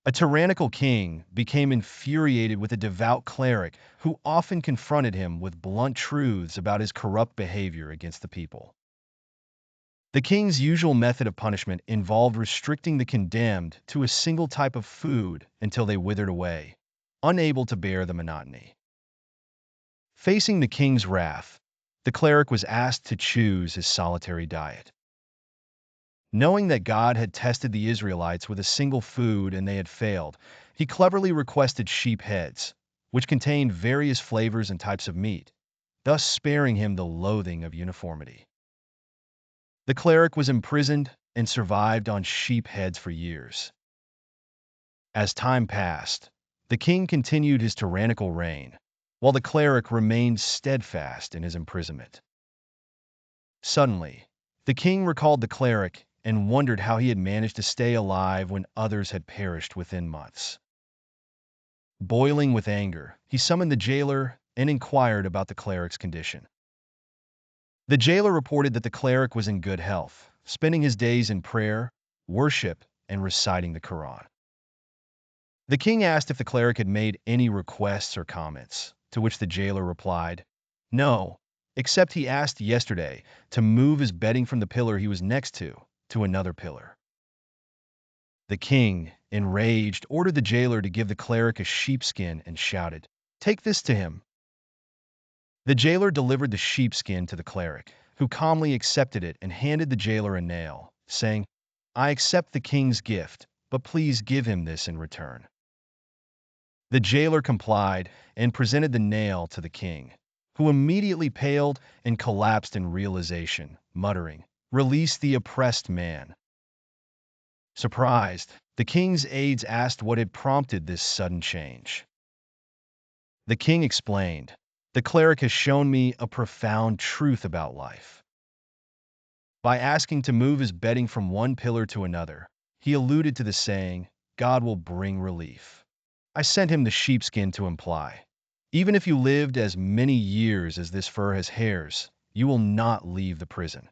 A tyrannical king became infuriated with a devout cleric who often confronted him with blunt truths about his corrupt behavior against the people. The king's usual method of punishment involved restricting the condemned to a single type of food until they withered away, unable to bear the monotony. Facing the king's wrath, the cleric was asked to choose his solitary diet. Knowing that God had tested the Israelites with a single food and they had failed, he cleverly requested sheep heads, which contained various flavors and types of meat, thus sparing him the loathing of uniformity. The cleric was imprisoned and survived on sheep heads for years. As time passed, the king continued his tyrannical reign, while the cleric remained steadfast in his imprisonment. Suddenly, the king recalled the cleric and wondered how he had managed to stay alive when others had perished within months. Boiling with anger, he summoned the jailer and inquired about the cleric's condition. The jailer reported that the cleric was in good health, spending his days in prayer, worship, and reciting the Quran. The king asked if the cleric had made any requests or comments, to which the jailer replied, "No, except he asked yesterday to move his bedding from the pillar he was next to another pillar." The king, enraged, ordered the jailer to give the cleric a sheepskin and shouted, "Take this to him." The jailer delivered the sheepskin to the cleric, who calmly accepted it and handed the jailer a nail, saying, "I accept the king's gift, but please give him this in return." The jailer complied and presented the nail to the king, who immediately paled and collapsed in realization, muttering, "Release the oppressed man." Surprised, the king's aides asked what had prompted this sudden change. The king explained, "The cleric has shown me a profound truth about life. By asking to move his bedding from one pillar to another, he alluded to the saying, 'God will bring relief.' I sent him the sheepskin to imply, even if you lived as many years as this fur has hairs, you will not leave the prison."